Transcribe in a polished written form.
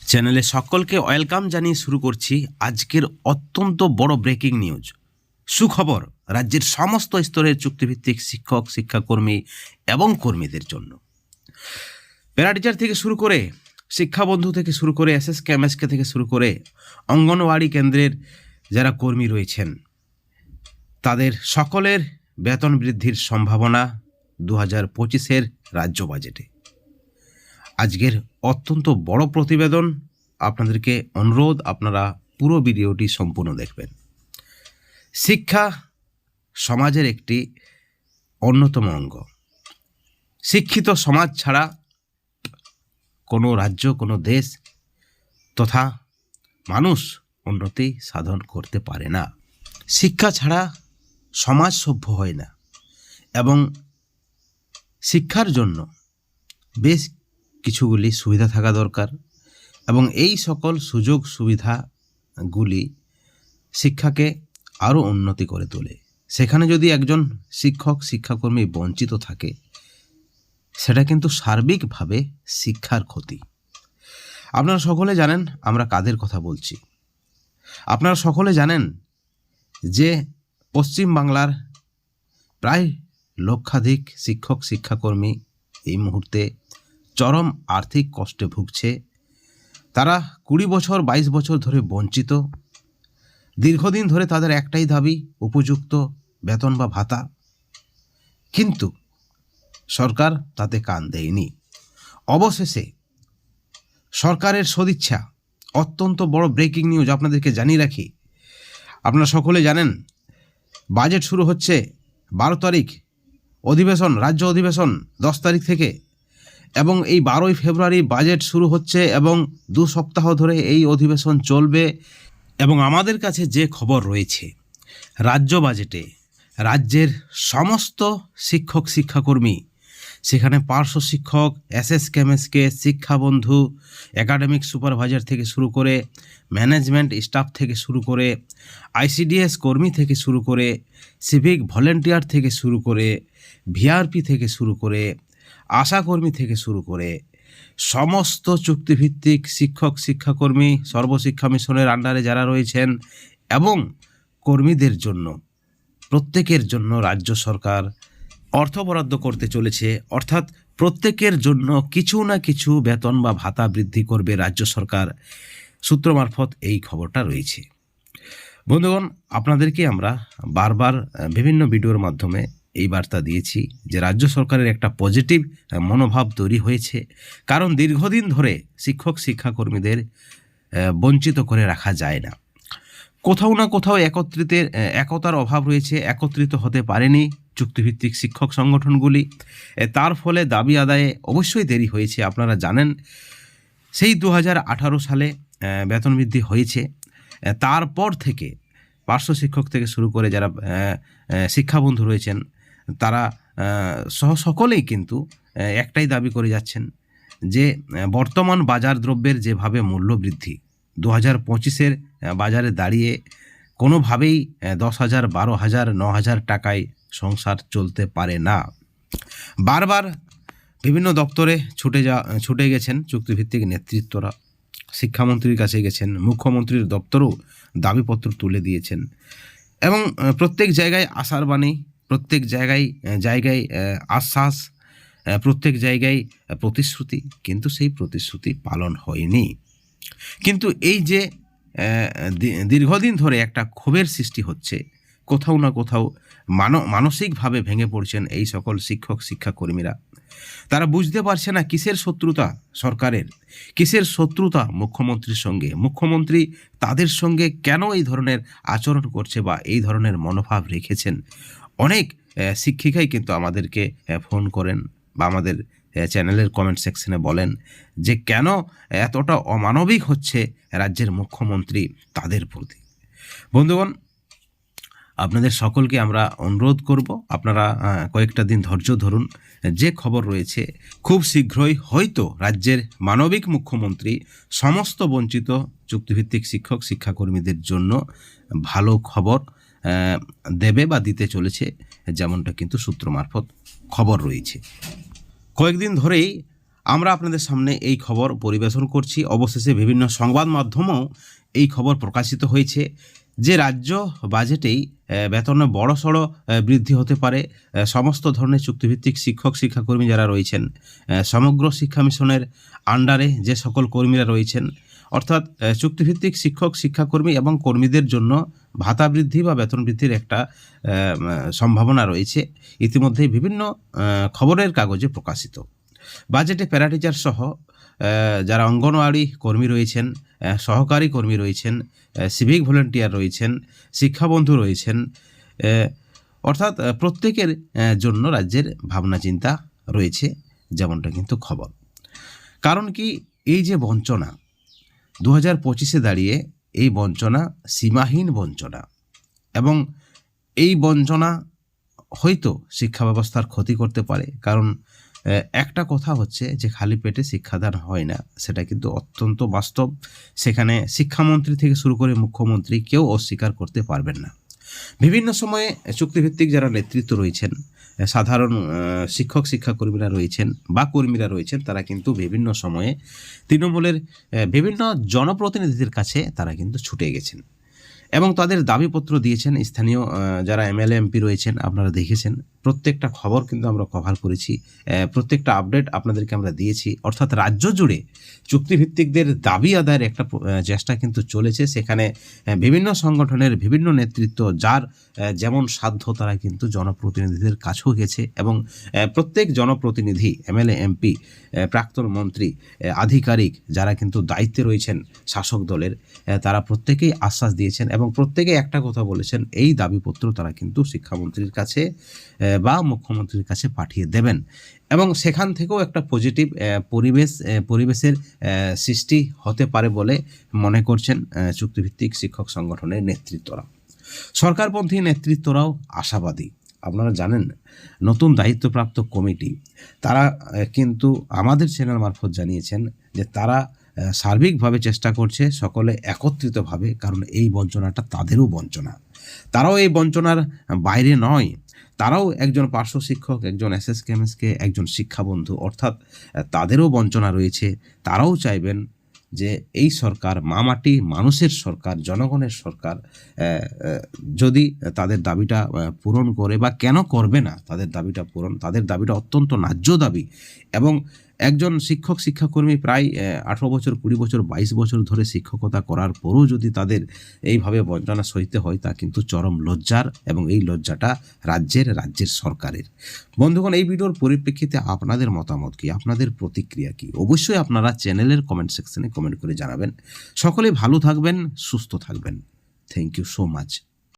চ্যানেলে সকলকে ওয়েলকাম জানিয়ে শুরু করছি আজকের অত্যন্ত বড় ব্রেকিং নিউজ। সুখবর রাজ্যের সমস্ত স্তরের চুক্তিভিত্তিক শিক্ষক, শিক্ষাকর্মী এবং কর্মীদের জন্য। প্যারা টিচার থেকে শুরু করে শিক্ষাবন্ধু থেকে শুরু করে এসএসকে এমএসকে থেকে শুরু করে অঙ্গনওয়াড়ি কেন্দ্রের যারা কর্মী রয়েছেন তাদের সকলের বেতন বৃদ্ধির সম্ভাবনা 2025-এর রাজ্য বাজেটে। আজকের অত্যন্ত বড় প্রতিবেদন, আপনাদেরকে অনুরোধ আপনারা পুরো ভিডিওটি সম্পূর্ণ দেখবেন। শিক্ষা সমাজের একটি অন্যতম অঙ্গ। শিক্ষিত সমাজ ছাড়া কোনো রাজ্য, কোনো দেশ তথা মানুষ উন্নতি সাধন করতে পারে না। শিক্ষা ছাড়া সমাজ সভ্য হয় না এবং শিক্ষার জন্য বেশ কিছুগুলি সুবিধা থাকা দরকার এবং এই সকল সুযোগ সুবিধাগুলি শিক্ষাকে আরও উন্নতি করে তোলে। সেখানে যদি একজন শিক্ষক, শিক্ষাকর্মী বঞ্চিত থাকে, সেটা কিন্তু সার্বিকভাবে শিক্ষার ক্ষতি। আপনারা সকলে জানেন আমরা কাদের কথা বলছি। আপনারা সকলে জানেন যে পশ্চিম বাংলার প্রায় লক্ষাধিক শিক্ষক, শিক্ষাকর্মী এই মুহূর্তে চরম আর্থিক কষ্টে ভুগছে। তারা 20 বছর 22 বছর ধরে বঞ্চিত। দীর্ঘদিন ধরে তাদের একটাই দাবি, উপযুক্ত বেতন বা ভাতা, কিন্তু সরকার তাতে কান দেয়নি। অবশেষে সরকারের সদিচ্ছা, অত্যন্ত বড় ব্রেকিং নিউজ আপনাদেরকে জানিয়ে রাখি। আপনারা সকলে জানেন বাজেট শুরু হচ্ছে 12 তারিখ, অধিবেশন, রাজ্য অধিবেশন 10 তারিখ থেকে, এবং এই 12ই ফেব্রুয়ারি বাজেট শুরু হচ্ছে এবং 2 সপ্তাহ ধরে এই অধিবেশন চলবে। এবং আমাদের কাছে যে খবর রয়েছে, রাজ্য বাজেটে রাজ্যের সমস্ত শিক্ষক, শিক্ষাকর্মী, সেখানে পার্শ্ব শিক্ষক, এসএসকে এমএসকে, শিক্ষাবন্ধু, একাডেমিক সুপারভাইজার থেকে শুরু করে ম্যানেজমেন্ট স্টাফ থেকে শুরু করে আইসিডিএস কর্মী থেকে শুরু করে সিভিক ভলেন্টিয়ার থেকে শুরু করে ভিআরপি থেকে শুরু করে আশাকর্মী থেকে শুরু করে সমস্ত চুক্তিভিত্তিক শিক্ষক, শিক্ষাকর্মী, সর্বশিক্ষা মিশনের আন্ডারে যারা রয়েছেন এবং কর্মীদের জন্য, প্রত্যেকের জন্য রাজ্য সরকার অর্থ বরাদ্দ করতে চলেছে। অর্থাৎ প্রত্যেকের জন্য কিছু না কিছু বেতন বা ভাতা বৃদ্ধি করবে রাজ্য সরকার, সূত্র মারফত এই খবরটা রয়েছে। বন্ধুগণ, আপনাদেরকে আমরা বারবার বিভিন্ন ভিডিওর মাধ্যমে এই বার্তা দিয়েছি যে রাজ্য সরকারের একটা পজিটিভ মনোভাব তৈরি হয়েছে, কারণ দীর্ঘদিন ধরে শিক্ষক, শিক্ষাকর্মীদের বঞ্চিত করে রাখা যায় না। কোথাও না কোথাও একতার অভাব রয়েছে, একত্রিত হতে পারেনি চুক্তিভিত্তিক শিক্ষক সংগঠনগুলি। তার ফলে দাবি আদায়ে অবশ্যই দেরি হয়েছে। আপনারা জানেন সেই 2018 সালে বেতন বৃদ্ধি হয়েছে। তারপর থেকে পার্শ্ব শিক্ষক থেকে শুরু করে যারা শিক্ষাবন্ধু রয়েছেন তারা সকলেই কিন্তু একটাই দাবি করে যাচ্ছেন যে বর্তমান বাজার দ্রব্যের যেভাবে মূল্য বৃদ্ধি 2025-এর বাজারে দাঁড়িয়ে কোনোভাবেই 10,000, 12,000, 9,000 টাকায় সংসার চলতে পারে না। বারবার বিভিন্ন দপ্তরে ছুটে গেছেন চুক্তিভিত্তিক নেতৃত্বরা, শিক্ষামন্ত্রীর কাছে গেছেন, মুখ্যমন্ত্রীর দপ্তরও দাবিপত্র তুলে দিয়েছেন এবং প্রত্যেক জায়গায় আশার বাণী, প্রত্যেক জায়গায় আশ্বাস, প্রত্যেক জায়গায় প্রতিশ্রুতি, কিন্তু সেই প্রতিশ্রুতি পালন হয়নি। কিন্তু এই যে দীর্ঘদিন ধরে একটা ক্ষোভের সৃষ্টি হচ্ছে, কোথাও না কোথাও মানসিকভাবে ভেঙে পড়ছেন এই সকল শিক্ষক, শিক্ষাকর্মীরা। তারা বুঝতে পারছে না কিসের শত্রুতা সরকারের, কিসের শত্রুতা মুখ্যমন্ত্রীর সঙ্গে, মুখ্যমন্ত্রী তাদের সঙ্গে কেন এই ধরনের আচরণ করছে বা এই ধরনের মনোভাব রেখেছেন। অনেক শিক্ষিকাই কিন্তু আমাদেরকে ফোন করেন বা আমাদের চ্যানেলের কমেন্ট সেকশনে বলেন যে কেন এতটা অমানবিক হচ্ছে রাজ্যের মুখ্যমন্ত্রী তাদের প্রতি। বন্ধুগণ, আপনাদের সকলকে আমরা অনুরোধ করব, আপনারা কয়েকটা দিন ধৈর্য ধরুন। যে খবর রয়েছে খুব শীঘ্রই হয়তো রাজ্যের মানবিক মুখ্যমন্ত্রী সমস্ত বঞ্চিত চুক্তিভিত্তিক শিক্ষক, শিক্ষাকর্মীদের জন্য ভালো খবর দেবে বা দিতে চলেছে, যেমনটা কিন্তু সূত্র মারফত খবর রয়েছে। কয়েকদিন ধরেই আমরা আপনাদের সামনে এই খবর পরিবেশন করছি। অবশেষে বিভিন্ন সংবাদ মাধ্যমেও এই খবর প্রকাশিত হয়েছে যে রাজ্য বাজেটেই বেতনে বড়সড় বৃদ্ধি হতে পারে। সমস্ত ধরনের চুক্তিভিত্তিক শিক্ষক শিক্ষাকর্মী যারা রয়েছেন, সমগ্র শিক্ষা মিশনের আন্ডারে যে সকল কর্মীরা রয়েছেন, অর্থাৎ চুক্তিভিত্তিক শিক্ষক শিক্ষাকর্মী এবং কর্মীদের জন্য ভাতা বৃদ্ধি বা বেতন বৃদ্ধির একটা সম্ভাবনা রয়েছে। ইতিমধ্যেই বিভিন্ন খবরের কাগজে প্রকাশিত। বাজেটে প্যারাটিচার সহ যারা অঙ্গনওয়াড়ি কর্মী রয়েছেন, সহকারী কর্মী রয়েছেন, সিভিক ভলেন্টিয়ার রয়েছেন, শিক্ষাবন্ধু রয়েছেন, অর্থাৎ প্রত্যেকের জন্য রাজ্যের ভাবনা চিন্তা রয়েছে, যেমনটা কিন্তু খবর। কারণ কি, এই যে বঞ্চনা 2025-এ দাঁড়িয়ে এই বঞ্চনা সীমাহীন বঞ্চনা, এবং এই বঞ্চনা হয়তো শিক্ষা ব্যবস্থার ক্ষতি করতে পারে। কারণ একটা কথা হচ্ছে যে খালি পেটে শিক্ষাদান হয় না, সেটা কিন্তু অত্যন্ত বাস্তব। সেখানে শিক্ষামন্ত্রী থেকে শুরু করে মুখ্যমন্ত্রী কেউ অস্বীকার করতে পারবেন না। বিভিন্ন সময়ে চুক্তিভিত্তিক যারা নেতৃত্ব রয়েছেন, সাধারণ শিক্ষক শিক্ষাকর্মীরা রয়েছেন বা কর্মীরা রয়েছেন, তারা কিন্তু বিভিন্ন সময়ে তৃণমূলের বিভিন্ন জনপ্রতিনিধিদের কাছে তারা কিন্তু ছুটে গেছেন এবং তাদের দাবিপত্র দিয়েছেন। স্থানীয় যারা এমএলএ এমপি রয়েছেন, আপনারা দেখেছেন, প্রত্যেকটা খবর কিন্তু আমরা কভার করেছি, প্রত্যেকটা আপডেট আপনাদেরকে আমরা দিয়েছি। অর্থাৎ রাজ্য জুড়ে চুক্তিভিত্তিকদের দাবি আদায়ের একটা চেষ্টা কিন্তু চলেছে। সেখানে বিভিন্ন সংগঠনের বিভিন্ন নেতৃত্ব যার যেমন সাধ্য তারা কিন্তু জনপ্রতিনিধিদের কাছেও গেছে এবং প্রত্যেক জনপ্রতিনিধি, এমএলএ এমপি, প্রাক্তন মন্ত্রী, আধিকারিক যারা কিন্তু দায়িত্বে রয়েছেন শাসক দলের, তারা প্রত্যেকেই আশ্বাস দিয়েছেন এবং প্রত্যেকে একটা কথা বলেছেন, এই দাবিপত্র তারা কিন্তু শিক্ষামন্ত্রীর কাছে বা মুখ্যমন্ত্রীর কাছে পাঠিয়ে দেবেন এবং সেখান থেকেও একটা পজিটিভ পরিবেশের সৃষ্টি হতে পারে বলে মনে করছেন চুক্তিভিত্তিক শিক্ষক সংগঠনের নেতৃত্বরা। সরকারপন্থী নেতৃত্বরাও আশাবাদী। আপনারা জানেন, নতুন দায়িত্বপ্রাপ্ত কমিটি তারা কিন্তু আমাদের চ্যানেল মারফত জানিয়েছেন যে তারা সার্বিকভাবে চেষ্টা করছে সকলে একত্রিতভাবে, কারণ এই বঞ্চনাটা তাদেরও বঞ্চনা, তারাও এই বঞ্চনার বাইরে নয়। তারাও একজন পার্শ্ব শিক্ষক, একজন এসএসকেএমএসকে, একজন শিক্ষাবন্ধু, অর্থাৎ তাদেরও বঞ্চনা রয়েছে। তারাও চাইবেন যে এই সরকার মামাটি মানুষের সরকার, জনগণের সরকার, যদি তাদের দাবিটা পূরণ করে, বা কেন করবে না তাদের দাবিটা পূরণ, তাদের দাবিটা অত্যন্ত ন্যায্য দাবি। এবং একজন শিক্ষক শিক্ষাকর্মী প্রায় 18 বছর, 20 বছর, 22 বছর ধরে শিক্ষকতা করার পরও যদি তাদের এইভাবে বঞ্চনা সইতে হয়, তা কিন্তু চরম লজ্জার, এবং এই লজ্জাটা রাজ্যের সরকারের। বন্ধুগণ, এই ভিডিওর পরিপ্রেক্ষিতে আপনাদের মতামত কি, আপনাদের প্রতিক্রিয়া কি, অবশ্যই আপনারা চ্যানেলের কমেন্ট সেকশনে কমেন্ট করে জানাবেন। সকলে ভালো থাকবেন, সুস্থ থাকবেন। Thank you so much.